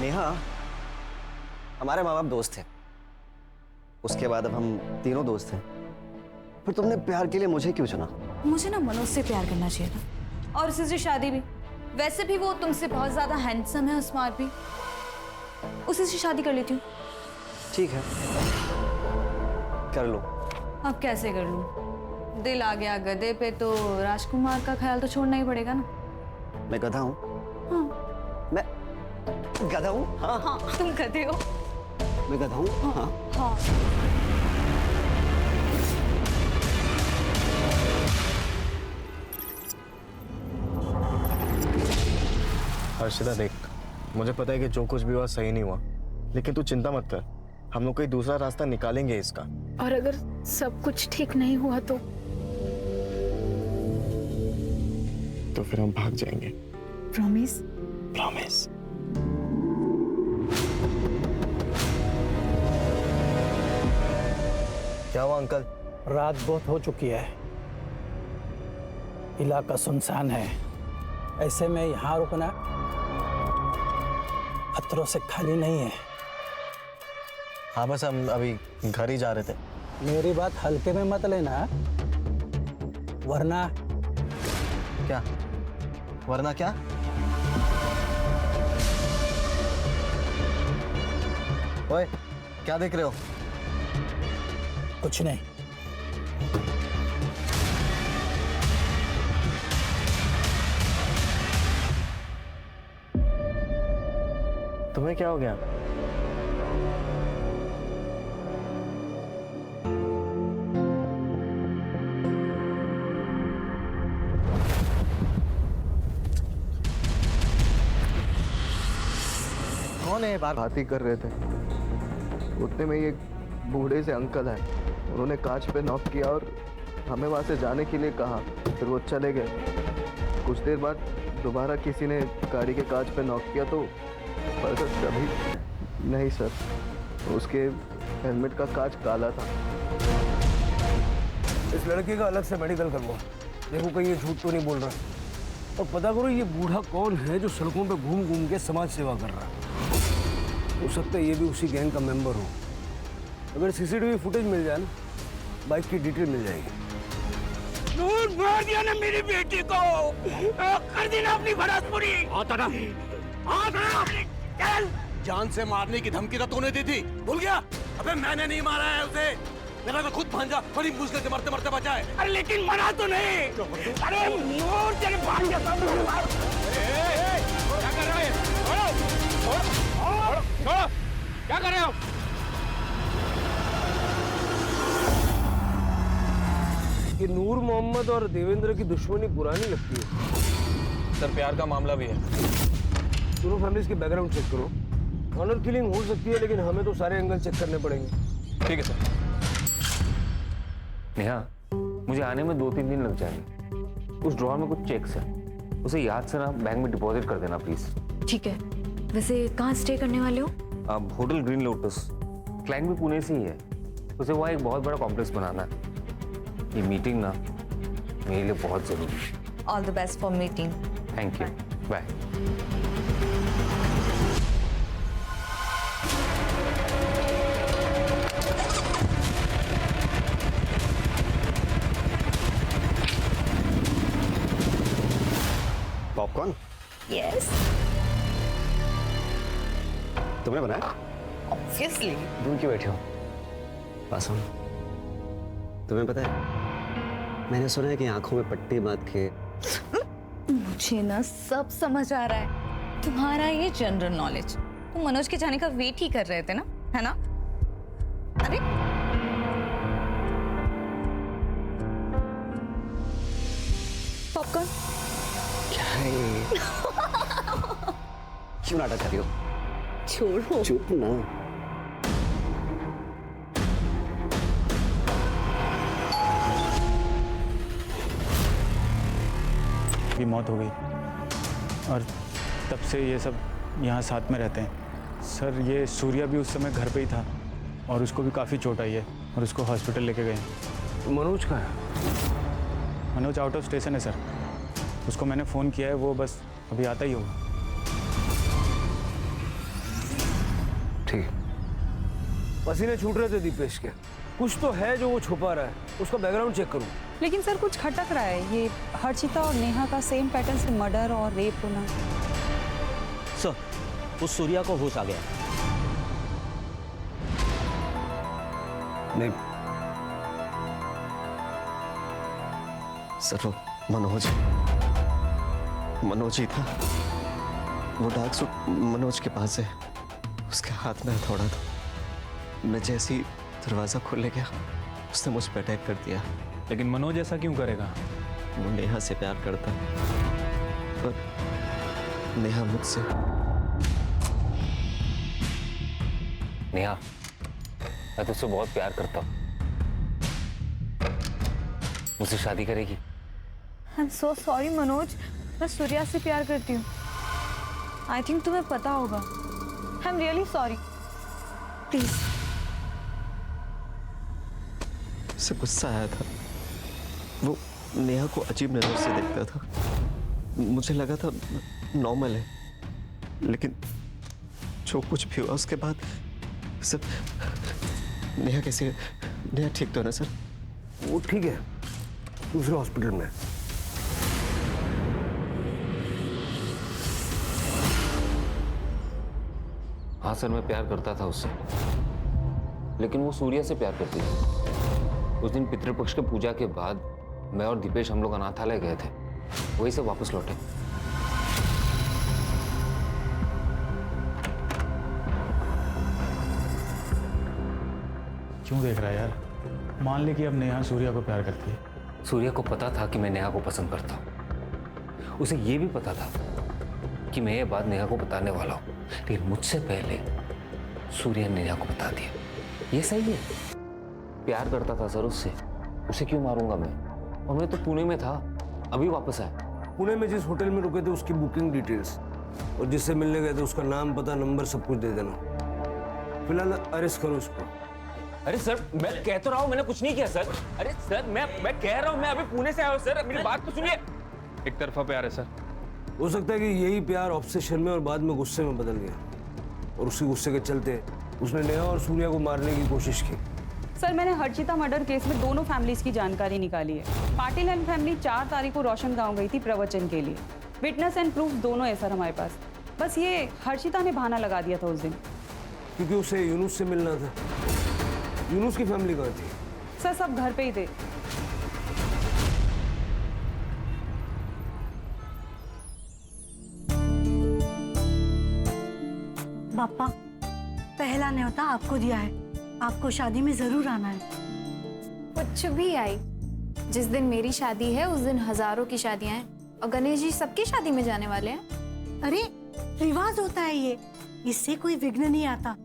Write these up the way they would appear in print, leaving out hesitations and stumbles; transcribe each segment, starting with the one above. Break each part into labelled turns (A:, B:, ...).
A: नेहा, हमारे माँ बाप दोस्त थे, उसके बाद अब हम तीनों दोस्त हैं। फिर तुमने प्यार के लिए मुझे क्यों चुना?
B: मुझे ना मनोज से प्यार करना चाहिए था, और उसी से शादी भी। वैसे भी वो तुमसे बहुत ज्यादा हैंडसम है और स्मार्ट भी, उसी से शादी कर लेती हूँ।
A: ठीक है, कर लो।
B: अब कैसे कर लूँ? दिल आ गया गधे पे तो राजकुमार का ख्याल तो छोड़ना ही पड़ेगा ना।
A: मैं गधा हूँ?
B: हाँ।
A: मैं गधा हूँ? हाँ
B: हाँ, तुम गधे हो।
A: मैं गधा हूँ? हाँ।
B: हाँ।
C: हर्षिता देख, मुझे पता है कि जो कुछ भी हुआ सही नहीं हुआ, लेकिन तू चिंता मत कर, हम लोग कोई दूसरा रास्ता निकालेंगे इसका।
D: और अगर सब कुछ ठीक नहीं हुआ तो
C: फिर हम भाग जाएंगे।
D: प्रॉमिस?
C: प्रॉमिस। क्या हुआ अंकल?
E: रात बहुत हो चुकी है, इलाका सुनसान है, ऐसे में यहाँ रुकना खतरों से खाली नहीं है।
C: हाँ बस हम अभी घर ही जा रहे थे।
E: मेरी बात हल्के में मत लेना, वरना
C: क्या? वरना क्या? ओए, क्या देख रहे हो?
E: कुछ नहीं।
C: तुम्हें क्या हो गया? कौन है? बात ही कर रहे थे, उतने में ये बूढ़े से अंकल है, उन्होंने कांच पे नॉक किया और हमें वहाँ से जाने के लिए कहा, फिर वो चले गए। कुछ देर बाद दोबारा किसी ने गाड़ी के कांच पे नॉक किया तो पर सर कभी नहीं सर, उसके हेलमेट का कांच काला था।
F: इस लड़के का अलग से मेडिकल करवाओ, देखो कहीं ये झूठ तो नहीं बोल रहा, और पता करो ये बूढ़ा कौन है जो सड़कों पे घूम घूम के समाज सेवा कर रहा है। हो सकता है ये भी उसी गैंग का मेंबर हो। अगर सीसीटीवी फुटेज मिल जाए ना, बाइक की डिटेल मिल जाएगी।
G: नूर मार दिया ना मेरी बेटी को, कर दी ना अपनी भड़ास पूरी। चल,
H: जान से मारने की धमकी तो तूने दी थी, भूल गया? अबे मैंने नहीं मारा है उसे, मेरा तो खुद भांजा बड़ी मुश्किल से मरते मरते बचा है।
G: अरे लेकिन मरा तो नहीं। अरे नूर तेरे भांजा सब क्या कर रहे हो? क्या कर रहे हो?
F: कि नूर मोहम्मद और देवेंद्र की दुश्मनी पुरानी लगती है।
C: सर प्यार का मामला भी है।
F: दोनों फैमिलीज के बैकग्राउंड चेक करो। ऑनर किलिंग हो सकती है, लेकिन हमें तो सारे एंगल चेक करने पड़ेंगे।
C: ठीक है सर।
I: नेहा, मुझे आने में 2-3 दिन लग जाएंगे। उस ड्रॉर में कुछ चेक्स है, उसे याद से ना बैंक में डिपॉजिट कर देना प्लीज।
B: ठीक है। वैसे कहाँ स्टे करने वाले हो?
I: अब होटल ग्रीन लोटस, क्लाइंट भी पुणे से ही है, उसे वहाँ एक बहुत बड़ा कॉम्प्लेक्स बनाना है। ये मीटिंग ना मेरे लिए बहुत जरूरी है।
B: All the best for meeting.
I: Thank you, bye.
A: Popcorn
B: yes,
A: तुमने बनाया?
B: ऑब्वियसली।
A: दूर क्यों बैठे हो? पास आओ। तुम्हें पता है, मैंने सुना है कि आंखों में पट्टी बांध के।
B: मुझे ना सब समझ आ रहा है, तुम्हारा ये जनरल नॉलेज। तुम मनोज के जाने का वेट ही कर रहे थे ना, है ना? अरे पॉपकॉर्न
A: क्या है ये? क्यों नाटक कर रही हो?
B: छोड़ो।
A: चुप ना।
J: की मौत हो गई और तब से ये सब यहाँ साथ में रहते हैं। सर ये सूर्या भी उस समय घर पे ही था और उसको भी काफ़ी चोट आई है और उसको हॉस्पिटल लेके गए।
F: मनोज का है?
J: मनोज आउट ऑफ स्टेशन है सर, उसको मैंने फ़ोन किया है, वो बस अभी आता ही होगा।
F: ठीक, पसीने छूट रहे थे दीपेश के, कुछ तो है जो वो छुपा रहा है, उसका बैकग्राउंड चेक करूं।
K: लेकिन सर कुछ खटक रहा है, ये हर्षिता और नेहा का सेम पैटर्न से मर्डर और रेप होना।
L: सर, उस सूर्या को होश आ गया।
F: नहीं
A: सर, वो मनोज ही था। वो डार्क सूट मनोज के पास है, उसके हाथ में हथौड़ा था। मैं जैसे ही दरवाजा खोलने गया, उसने मुझ पर अटैक कर दिया।
J: लेकिन मनोज ऐसा क्यों करेगा?
A: वो नेहा से प्यार करता है और नेहा मुझसे।
I: नेहा, मैं तुझसे बहुत प्यार करता हूँ। मुझसे शादी करेगी?
B: I am so sorry Manoj, मैं सूर्या से प्यार करती हूँ। आई थिंक तुम्हें पता होगा। I am really sorry. Please.
A: उसे गुस्सा आया था। वो नेहा को अजीब नजर से देखता था। मुझे लगा था नॉर्मल है, लेकिन जो कुछ भी हुआ उसके बाद सब। नेहा कैसी है? नेहा ठीक तो है ना सर?
F: वो ठीक है, दूसरे हॉस्पिटल में।
I: हाँ सर, मैं प्यार करता था उससे, लेकिन वो सूर्या से प्यार करती थी। उस दिन पितृपक्ष के पूजा के बाद मैं और दीपेश हम लोग अनाथालय गए थे, वहीं से वापस लौटे।
J: क्यों देख रहा है यार? मान ले कि अब नेहा सूर्या को प्यार करती है।
I: सूर्या को पता था कि मैं नेहा को पसंद करता हूँ। उसे ये भी पता था कि मैं ये बात नेहा को बताने वाला हूँ, लेकिन मुझसे पहले सूर्या ने नेहा को बता दिया। ये सही है? प्यार करता था सर उससे, उसे क्यों मारूंगा मैं? और मैं तो पुणे में था, अभी वापस आया।
F: पुणे में जिस होटल में रुके थे उसकी बुकिंग डिटेल्स और जिससे मिलने गए थे उसका नाम, पता, नंबर सब कुछ दे देना। फिलहाल अरेस्ट करो उसको।
I: अरे सर, मैं कह तो रहा हूँ मैंने कुछ नहीं किया सर। अरे सर, मैं कह रहा हूँ मैं अभी पुणे से आया हूँ सर, मेरी बात तो सुनिए।
J: एक तरफा प्यार है सर।
F: हो सकता है कि यही प्यार ऑब्सेशन में और बाद में गुस्से में बदल गया, और उसी गुस्से के चलते उसने नेहा और सूर्या को मारने की कोशिश की।
K: सर, मैंने हर्षिता मर्डर केस में दोनों फैमिलीज की जानकारी निकाली है। पाटिल एंड फैमिली 4 तारीख को रोशन गांव गई थी प्रवचन के लिए। विटनेस एंड प्रूफ दोनों है सर हमारे पास। बस ये हर्षिता ने बहाना लगा दिया था उस दिन,
F: क्योंकि उसे यूनुस से मिलना था। यूनुस की फैमिली कहाँ थी?
K: सर सब घर पे ही थे।
M: पापा, पहला न्योता आपको दिया है, आपको शादी में जरूर आना है।
D: कुछ भी आई, जिस दिन मेरी शादी है उस दिन हजारों की शादियां हैं, और गणेश जी सबकी शादी में जाने वाले हैं।
M: अरे रिवाज होता है ये, इससे कोई विघ्न नहीं आता।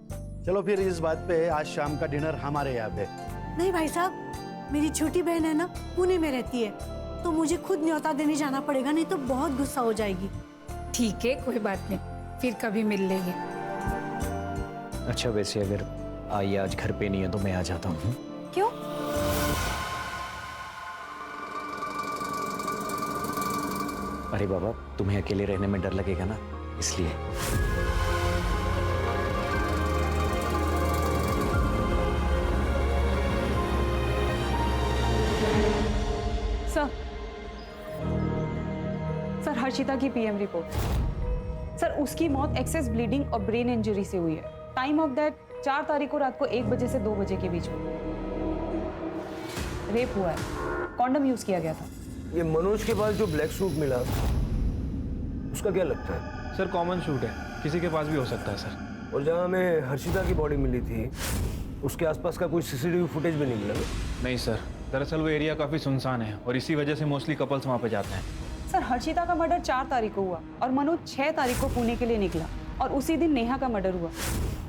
N: चलो फिर इस बात पे आज शाम का डिनर हमारे यहाँ पे।
M: नहीं भाई साहब, मेरी छोटी बहन है ना, पुणे में रहती है, तो मुझे खुद न्योता देने जाना पड़ेगा, नहीं तो बहुत गुस्सा हो जाएगी।
D: ठीक है, कोई बात नहीं, फिर कभी मिल लेंगे।
L: अच्छा, वैसे अगर आई आज घर पे नहीं है तो मैं आ जाता हूँ।
D: क्यों?
L: अरे बाबा, तुम्हें अकेले रहने में डर लगेगा ना, इसलिए।
K: सर, हर्षिता की पीएम रिपोर्ट। सर, उसकी मौत एक्सेस ब्लीडिंग और ब्रेन इंजरी से हुई है। टाइम ऑफ डेथ 4 तारीख को रात को 1 बजे से 2 बजे के बीच में। रेप हुआ है, कॉन्डम यूज किया गया था।
F: ये मनोज के पास जो ब्लैक सूट मिला, उसका क्या लगता है?
J: सर कॉमन सूट है, किसी के पास भी हो सकता है सर।
F: और जहाँ हमें हर्षिता की बॉडी मिली थी, उसके आसपास का कोई सीसीटीवी फुटेज भी नहीं मिला।
J: नहीं सर, दरअसल वो एरिया काफ़ी सुनसान है और इसी वजह से मोस्टली कपल्स वहाँ पे जाते हैं।
K: सर, हर्षिता का मर्डर 4 तारीख को हुआ और मनोज 6 तारीख को पुणे के लिए निकला, और उसी दिन नेहा का मर्डर हुआ।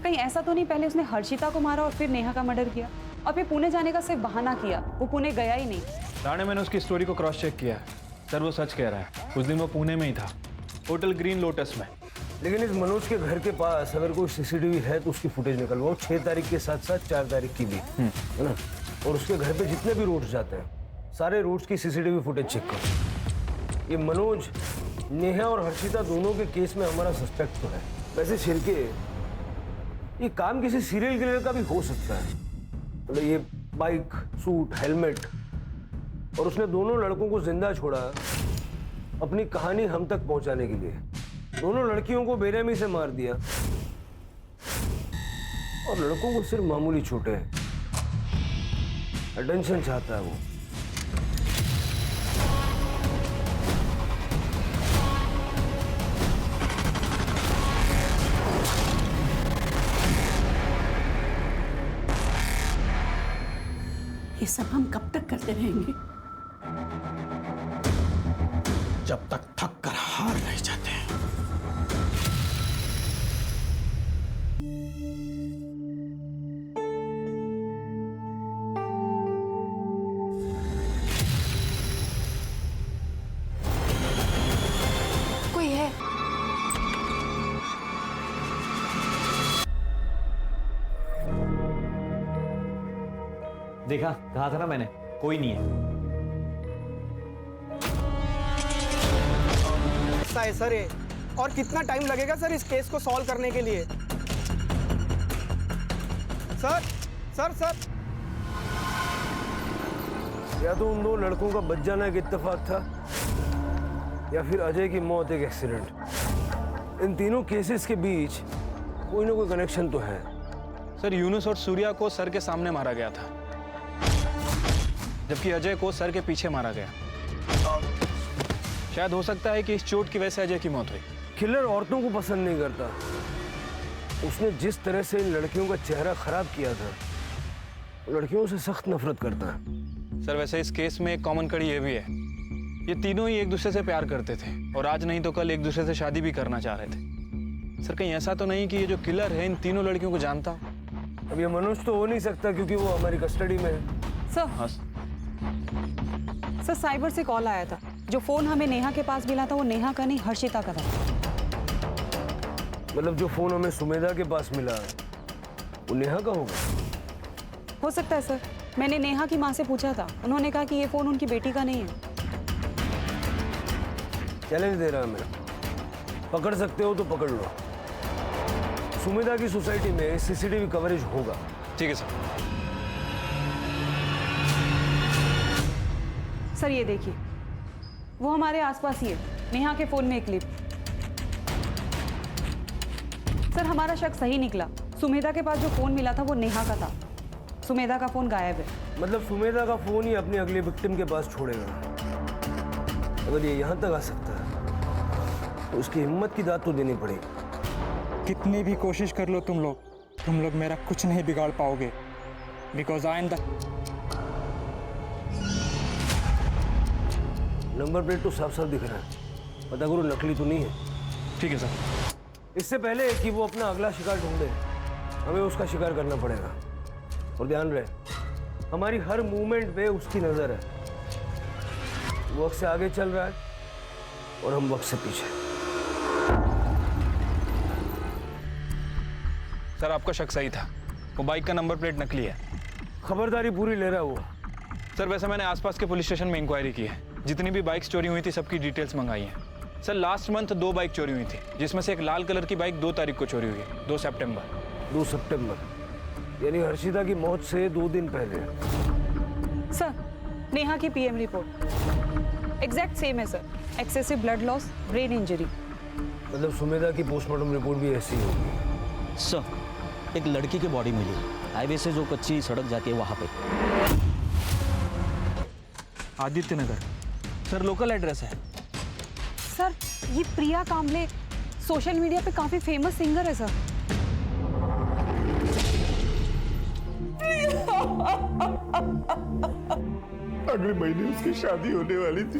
K: कहीं ऐसा तो नहीं पहले उसने हर्षिता को मारा और फिर नेहा का मर्डर किया, और फिर पुणे जाने का सिर्फ बहाना किया, वो पुणे गया ही नहीं।
J: राणे, मैंने उसकी स्टोरी को क्रॉस चेक किया है सर, वो सच कह रहा है। उस दिन वो पुणे में ही था, होटल ग्रीन लोटस में।
F: लेकिन इस मनोज के घर के पास अगर कोई सीसीटीवी है तो उसकी फुटेज निकलवाओ, 6 तारीख के साथ साथ 4 तारीख की भी, है ना? और उसके घर पे जितने भी रूट्स जाते हैं, सारे रूट्स की सीसीटीवी फुटेज चेक करो। ये मनोज, नेहा और हर्षिता दोनों के केस में हमारा सस्पेक्ट तो है। वैसे शिरके, ये काम किसी सीरियल किलर का भी हो सकता है। मतलब ये बाइक, सूट, हेलमेट, और उसने दोनों लड़कों को जिंदा छोड़ा अपनी कहानी हम तक पहुंचाने के लिए। दोनों लड़कियों को बेरहमी से मार दिया और लड़कों को सिर्फ मामूली चोटें हैं। अटेंशन चाहता है वो।
M: ये सब हम कब तक करते रहेंगे?
E: जब तक थक कर हार नहीं जाते हैं।
D: कोई है?
L: देखा, कहा था ना मैंने, कोई नहीं है।
O: ऐसा है सर ये, और कितना टाइम लगेगा सर इस केस को सॉल्व करने के लिए? सर सर सर
F: या तो उन दो लड़कों का बच जाना एक इत्तेफाक था, या फिर अजय की मौत एक एक्सीडेंट। इन तीनों केसेस के बीच कोई ना कोई कनेक्शन तो है।
J: सर, यूनुस और सूर्या को सर के सामने मारा गया था, जबकि अजय को सर के पीछे मारा गया। शायद हो सकता है कि इस चोट की वजह से अजय की मौत हुई।
F: किलर औरतों को पसंद नहीं करता। उसने जिस तरह से इन लड़कियों का चेहरा खराब किया था, लड़कियों से सख्त नफरत करता है।
J: सर, वैसे इस केस में एक कॉमन कड़ी ये भी है, ये तीनों ही एक दूसरे से प्यार करते थे और आज नहीं तो कल एक दूसरे से शादी भी करना चाह रहे थे। सर, कहीं ऐसा तो नहीं कि ये जो किलर है इन तीनों लड़कियों को जानता?
F: अब ये मनोज तो हो नहीं सकता क्योंकि वो हमारी कस्टडी में है।
K: सर, साइबर से कॉल आया था। जो फोन हमें नेहा के पास मिला था वो नेहा का नहीं, हर्षिता का था।
F: मतलब जो फोन हमें सुमेधा के पास मिला वो नेहा का होगा?
K: हो सकता है सर। मैंने नेहा की माँ से पूछा था, उन्होंने कहा कि ये फोन उनकी बेटी का नहीं है।
F: चैलेंज दे रहा मैं, पकड़ सकते हो तो पकड़ लो। सुमेधा की सोसाइटी में सीसीटीवी कवरेज होगा।
J: ठीक है सर।
K: सर, ये देखिए, वो हमारे आसपास ही है। नेहा के फोन में एक क्लिप। सर, हमारा शक सही निकला। सुमेधा के पास जो फोन मिला था वो नेहा का था। सुमेधा का फोन गायब है।
F: मतलब सुमेधा का फोन ही अपनी अगली विक्टिम के पास छोड़ेगा। अगर ये यहाँ तक आ सकता है तो उसकी हिम्मत की दाद तो देनी पड़ेगी।
J: कितनी भी कोशिश कर लो तुम लोग मेरा कुछ नहीं बिगाड़ पाओगे, because I am the.
F: Number plate तो साफ साफ दिख रहा है, पता करो नकली तो नहीं है।
J: ठीक है सर।
F: इससे पहले कि वो अपना अगला शिकार ढूंढे, हमें उसका शिकार करना पड़ेगा। और ध्यान रहे, हमारी हर मूवमेंट पे उसकी नजर है। वो वक्त से आगे चल रहा है और हम वक्त से पीछे।
J: सर, आपका शक सही था, वो बाइक का नंबर प्लेट नकली है।
F: खबरदारी पूरी ले रहा है वो।
J: सर, वैसे मैंने आसपास के पुलिस स्टेशन में इंक्वायरी की है। जितनी भी बाइक्स चोरी हुई थी सबकी डिटेल्स मंगाई हैं। सर, लास्ट मंथ 2 बाइक चोरी हुई थी, जिसमें से एक लाल कलर की बाइक 2 तारीख को चोरी हुई है, 2 सितंबर।
F: 2 सितंबर यानी हर्षिता की मौत से 2 दिन पहले।
K: सर, नेहा की पीएम रिपोर्ट एग्जैक्ट सेम है sir. Excessive blood loss, brain injury.
F: मतलब सुमेधा की पोस्टमार्टम रिपोर्ट भी ऐसी होगी।
P: सर, एक लड़की की बॉडी मिली हाईवे से जो कच्ची सड़क जाती है वहां पे।
J: आदित्य नगर। सर, लोकल एड्रेस है।
K: सर, ये प्रिया कांबले सोशल मीडिया पे काफी फेमस सिंगर है सर।
Q: अगले महीने उसकी शादी होने वाली थी।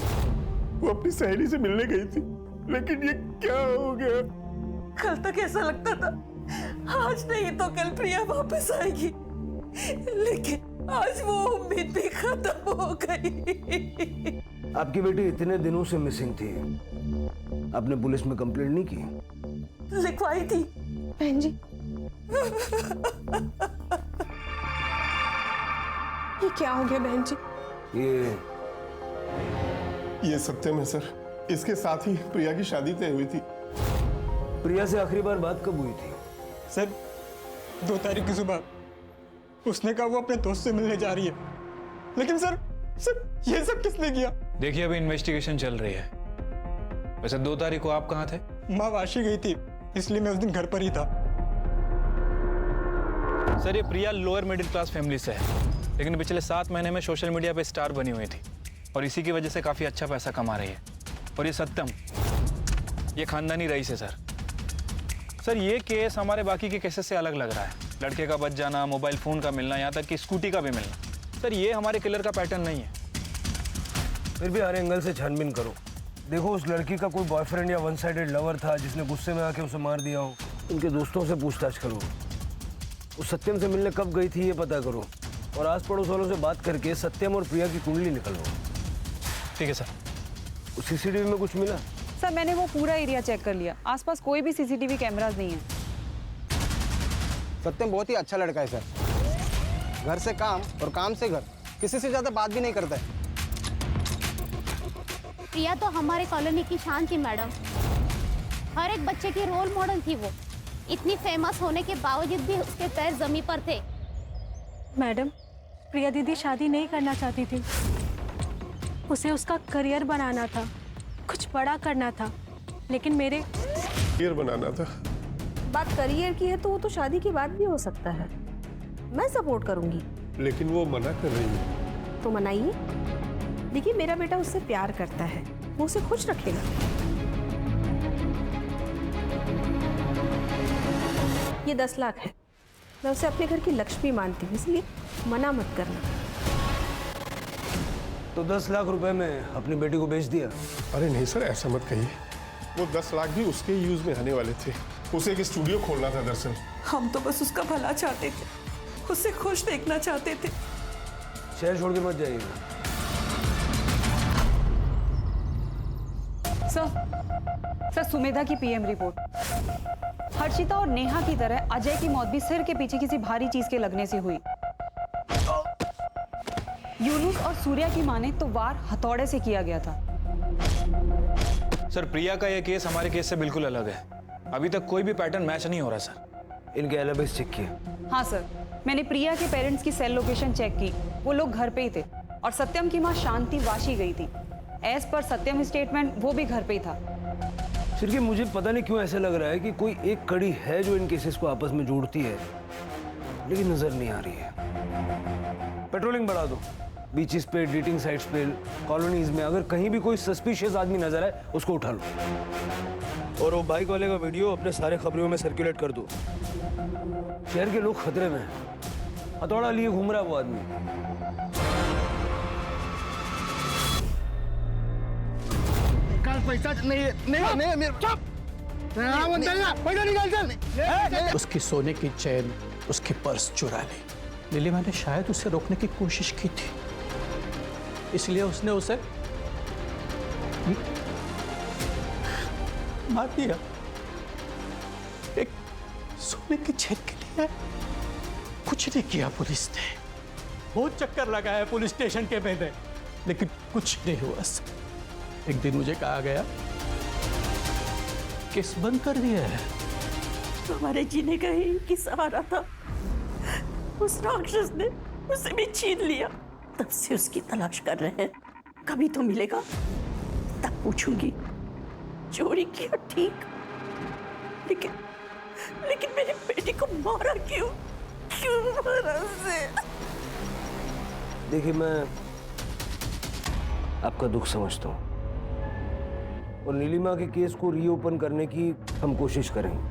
Q: वो अपनी सहेली से मिलने गई थी, लेकिन ये क्या हो गया?
M: कल तक ऐसा लगता था आज नहीं तो कल प्रिया वापस आएगी, लेकिन आज वो उम्मीद भी खत्म हो गई।
F: आपकी बेटी इतने दिनों से मिसिंग थी, आपने पुलिस में कंप्लेंट नहीं की?
M: लिखवाई थी
D: बहन जी। ये क्या हो गया बहन जी?
Q: ये सत्यम है सर। इसके साथ ही प्रिया की शादी तय हुई थी।
F: प्रिया से आखिरी बार बात कब हुई थी?
Q: सर,
J: 2 तारीख की सुबह उसने कहा वो अपने दोस्त से मिलने जा रही है, लेकिन सर ये सब किसने किया?
R: देखिए अभी इन्वेस्टिगेशन चल रही है। वैसे 2 तारीख को आप कहाँ थे?
J: माँ वाशी गई थी, इसलिए मैं उस दिन घर पर ही था।
R: सर ये प्रिया लोअर मिडिल क्लास फैमिली से है, लेकिन पिछले 7 महीने में सोशल मीडिया पे स्टार बनी हुई थी और इसी की वजह से काफ़ी अच्छा पैसा कमा रही है। और ये सत्यम, ये खानदानी रईस है सर ये केस हमारे बाकी के केसेस से अलग लग रहा है। लड़के का बच जाना, मोबाइल फ़ोन का मिलना, यहाँ तक कि स्कूटी का भी मिलना, सर ये हमारे किलर का पैटर्न नहीं है।
F: फिर भी हर एंगल से छानबीन करो। देखो उस लड़की का कोई बॉयफ्रेंड या वन साइडेड लवर था जिसने गुस्से में आके उसे मार दिया हो। उनके दोस्तों से पूछताछ करो। उस सत्यम से मिलने कब गई थी ये पता करो, और आस पड़ोस वालों से बात करके सत्यम और प्रिया की कुंडली निकलवाओ।
R: ठीक है सर।
F: उस सीसीटीवी में कुछ मिला?
K: सर मैंने वो पूरा एरिया चेक कर लिया, आसपास कोई भी सीसीटीवी कैमरास नहीं है।
O: सत्यम बहुत ही अच्छा लड़का है सर, घर से काम और काम से घर, किसी से ज्यादा बात भी नहीं करता है।
S: प्रिया तो हमारे कॉलोनी की शान थी मैडम, हर एक बच्चे की रोल मॉडल थी वो। इतनी फेमस होने के बावजूद भी उसके पैर जमीन पर थे।
T: मैडम, प्रिया दीदी शादी नहीं करना चाहती थी, उसे उसका करियर बनाना था, कुछ बड़ा करना था, लेकिन मेरे
Q: करियर बनाना था।
M: बात करियर की है तो वो तो शादी के बाद भी हो सकता है, मैं सपोर्ट करूंगी।
Q: लेकिन वो मना कर रही है।
M: तो मनाइए। देखिए मेरा बेटा उससे प्यार करता है, वो उसे खुश रखेगा। ये 10 लाख है, मैं उसे अपने घर की लक्ष्मी मानती हूँ, इसलिए मना मत करना।
F: तो 10 लाख रुपए में अपनी बेटी को बेच दिया?
Q: अरे नहीं सर, ऐसा मत कहिए। वो 10 लाख भी उसके यूज में आने वाले थे। उसे एक स्टूडियो खोलना था दरअसल।
M: हम तो बस उसका भला चाहते थे, उसे खुश देखना चाहते थे।
F: शहर छोड़ के मत जाइएगा।
K: सर सुमेधा की पीएम रिपोर्ट। हर्षिता और नेहा की तरह अजय की मौत भी सिर के पीछे किसी भारी चीज के लगने से हुई। यूनुस और सूर्या की माने तो वार हथौड़े से किया गया था।
R: सर प्रिया का यह केस हमारे केस से बिल्कुल अलग है, अभी तक कोई भी पैटर्न मैच नहीं हो रहा सर।
F: इनके एलिबीज चेक किए?
K: हाँ सर, मैंने प्रिया के पेरेंट्स की सेल लोकेशन चेक की, वो लोग घर पे ही थे, और सत्यम की माँ शांति वाशी गई थी। एज पर सत्यम स्टेटमेंट वो भी घर पे ही था।
F: फिर कि मुझे पता नहीं क्यों ऐसा लग रहा है कि कोई एक कड़ी है जो इन केसेस को आपस में जोड़ती है, लेकिन नजर नहीं आ रही है। पेट्रोलिंग बढ़ा दो, बीचेस पे, डेटिंग साइट्स पे, कॉलोनीज में। अगर कहीं भी कोई सस्पिशियस आदमी नजर आए उसको उठा लो। और वो बाइक वाले का वीडियो अपने सारे खबरों में सर्कुलेट कर दो। शहर के लोग खतरे में हैं। हथौड़ा लिए घूम रहा है वो आदमी।
N: पैसा नहीं मेरे उसकी सोने की चैन, उसकी पर्स चुरा ली। नीलिमा ने शायद उसे रोकने की कोशिश की थी, इसलिए उसने उसे मार दिया। एक सोने की चैन के लिए कुछ नहीं किया पुलिस ने। बहुत चक्कर लगाया पुलिस स्टेशन के मैंने, लेकिन कुछ नहीं हुआ। एक दिन मुझे कहा गया केस बंद कर दिया है।
M: तो हमारे जीने का ही एक सहारा था, उस राक्षस ने उसे भी छीन लिया। तब से उसकी तलाश कर रहे हैं, कभी तो मिलेगा तब पूछूंगी। चोरी किया ठीक, लेकिन मेरी बेटी को मारा क्यों? क्यों मारा उसे?
F: देखिए मैं आपका दुख समझता हूँ, और नीलिमा के केस को रीओपन करने की हम कोशिश करेंगे।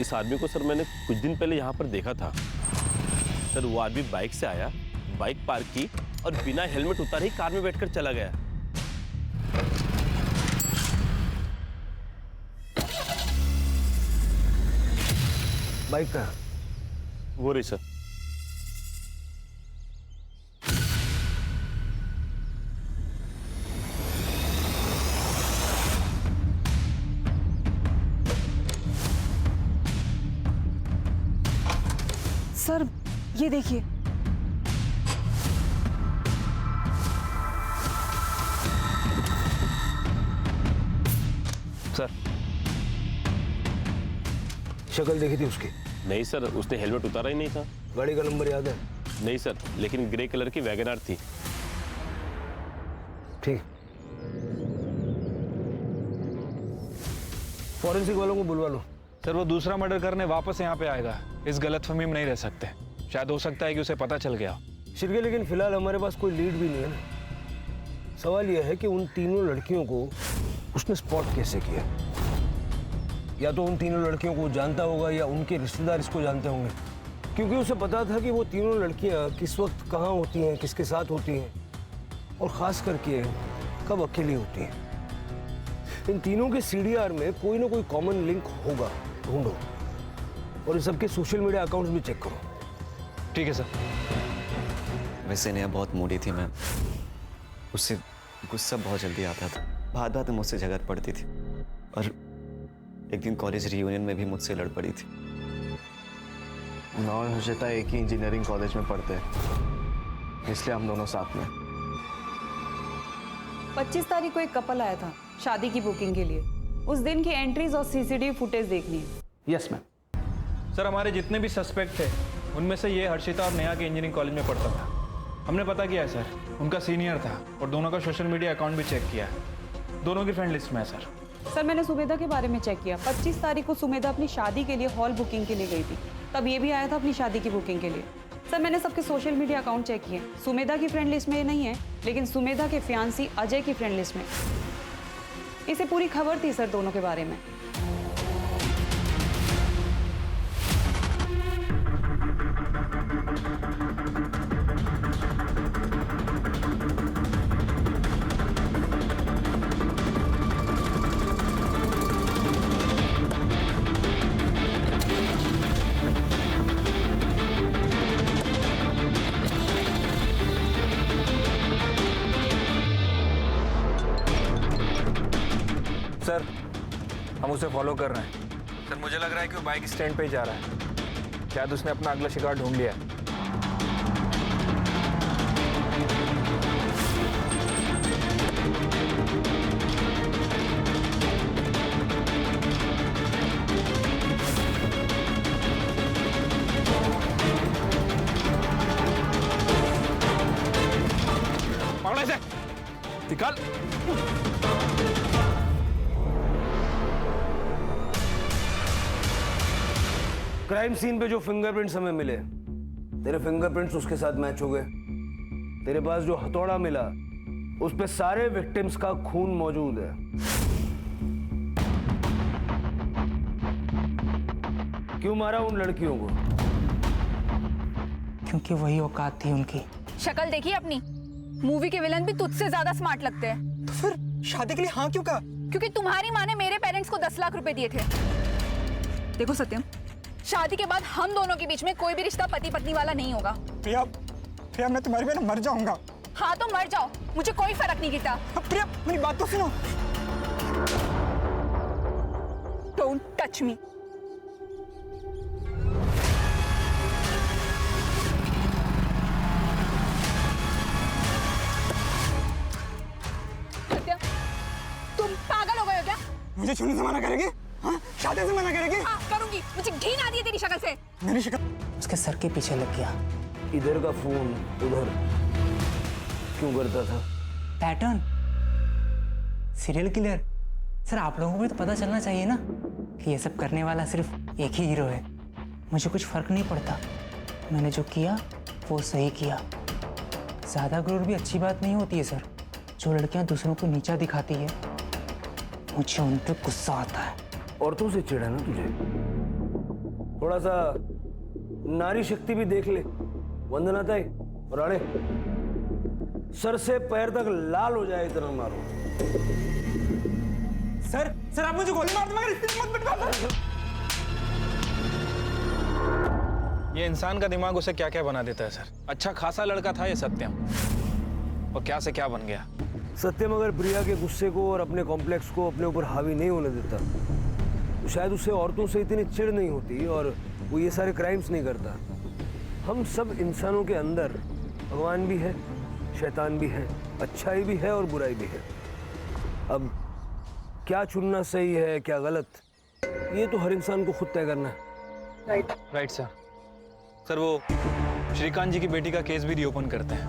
U: इस आदमी को सर मैंने कुछ दिन पहले यहाँ पर देखा था सर। वो आदमी बाइक से आया, बाइक पार्क की और बिना हेलमेट उतारे ही कार में बैठकर चला गया।
F: बाइक का
U: वो रही सर।
K: सर ये देखिए,
R: सर
F: शक्ल देखी थी उसकी?
U: नहीं सर, उसने हेलमेट उतारा ही नहीं था।
F: गाड़ी का नंबर याद है?
U: नहीं सर, लेकिन ग्रे कलर की वैगनआर थी।
F: ठीक, फॉरेंसिक वालों को बुलवा लो।
R: सर वो दूसरा मर्डर करने वापस यहाँ पे आएगा, इस गलतफहमी में नहीं रह सकते। शायद हो सकता है कि उसे पता चल गया।
F: शिरके, लेकिन फिलहाल हमारे पास कोई लीड भी नहीं है ना। सवाल यह है कि उन तीनों लड़कियों को उसने स्पॉट कैसे किया? या तो उन तीनों लड़कियों को जानता होगा या उनके रिश्तेदार इसको जानते होंगे, क्योंकि उसे पता था कि वो तीनों लड़कियां किस वक्त कहाँ होती हैं, किसके साथ होती हैं, और ख़ास करके कब अकेली होती हैं। इन तीनों के सीडीआर में कोई ना कोई कॉमन लिंक होगा, ढूंढो, और इन सबके सोशल मीडिया अकाउंट्स भी चेक करो।
R: ठीक है सर।
A: वैसे नेहा बहुत मूडी थी मैम, उससे गुस्सा बहुत जल्दी आता था, बात बात में मुझसे झगड़ पड़ती थी, और एक दिन कॉलेज रियूनियन में भी मुझसे लड़ पड़ी थी।
C: मैं और हर्षिता एक ही इंजीनियरिंग कॉलेज में पढ़ते हैं, इसलिए हम दोनों साथ में।
K: 25 तारीख को एक कपल आया था शादी की बुकिंग के लिए। उस दिन की एंट्रीज और सीसीटीवी फुटेज देखनी है।
R: Yes ma'am. सर हमारे जितने भी सस्पेक्ट थे उनमें से ये हर्षिता और नेहा के इंजीनियरिंग कॉलेज में पढ़ता था। हमने पता किया है सर, उनका सीनियर था, और दोनों का सोशल मीडिया अकाउंट भी चेक किया है, दोनों की फ्रेंड लिस्ट में है सर।
K: सर मैंने सुमेधा के बारे में चेक किया। 25 तारीख को सुमेधा अपनी शादी के लिए हॉल बुकिंग के लिए गई थी, तब ये भी आया था अपनी शादी की बुकिंग के लिए। सर मैंने सबके सोशल मीडिया अकाउंट चेक किए, सुमेधा की फ्रेंड लिस्ट में ये नहीं है, लेकिन सुमेधा के फियांसी अजय की फ्रेंड लिस्ट में। इसे पूरी खबर थी सर दोनों के बारे में।
R: सर हम उसे फॉलो कर रहे हैं। सर मुझे लग रहा है कि वो बाइक स्टैंड पे ही जा रहा है, शायद उसने अपना अगला शिकार ढूंढ लिया है। पकड़ो इसे, निकाल।
F: क्राइम सीन पे जो फिंगरप्रिंट्स हमें मिले, तेरे फिंगरप्रिंट्स उसके साथ मैच हो गए। तेरे पास जो हथौड़ा मिला उस पे सारे विक्टिम्स का खून मौजूद है। क्यों मारा उन लड़कियों को?
H: क्योंकि वही औकात थी उनकी।
B: शक्ल देखी अपनी, मूवी के विलन भी तुझसे ज्यादा स्मार्ट लगते हैं।
H: तो फिर शादी के लिए हाँ क्यों कहा?
B: क्योंकि तुम्हारी माँ ने मेरे पेरेंट्स को 10 लाख रुपए दिए थे। देखो सत्यम, शादी के बाद हम दोनों के बीच में कोई भी रिश्ता पति पत्नी वाला नहीं होगा।
H: प्रिया मैं तुम्हारी बिना मर जाऊंगा।
B: हाँ तो मर जाओ, मुझे कोई फर्क नहीं गिरता।
H: प्रिया मेरी बात तो सुनो।
B: Don't touch me. सत्यम, तुम पागल हो गए हो क्या?
H: मुझे छूने से मना करेगी? हाँ? शादी से मना करेगी?
B: हाँ करूंगी, मुझे घिन आती है तेरी शक्ल से।
H: मेरी शक्ल उसके सर के पीछे लग गया।
F: इधर का फोन उधर क्यों करता था?
H: Pattern, serial killer. सर आप लोगों को भी तो पता चलना चाहिए ना कि ये सब करने वाला सिर्फ एक ही हीरो है। मुझे कुछ फर्क नहीं पड़ता, मैंने जो किया वो सही किया। ज्यादा गुरूर भी अच्छी बात नहीं होती है सर। जो लड़कियां दूसरों को नीचा दिखाती है, मुझे उन पर गुस्सा आता है।
F: औरतों से चिढ़ है ना तुझे? थोड़ा सा नारी शक्ति भी देख ले। वंदना ताई और आड़े, सर से पैर तक लाल हो जाए इतना मारो।
H: सर आप मुझे गोली मार दो मगर इतनी मत पिटवा।
R: ये इंसान का दिमाग उसे क्या क्या बना देता है सर। अच्छा खासा लड़का था ये सत्यम, और क्या से क्या बन गया।
F: सत्यम अगर प्रिया के गुस्से को और अपने कॉम्प्लेक्स को अपने ऊपर हावी नहीं होने देता तो शायद उसे औरतों से इतनी चिढ़ नहीं होती और वो ये सारे क्राइम्स नहीं करता। हम सब इंसानों के अंदर भगवान भी है, शैतान भी है, अच्छाई भी है और बुराई भी है। अब क्या चुनना सही है क्या गलत, ये तो हर इंसान को खुद तय करना है।
R: Right sir. सर वो श्रीकांत जी की बेटी का केस भी रीओपन करते हैं।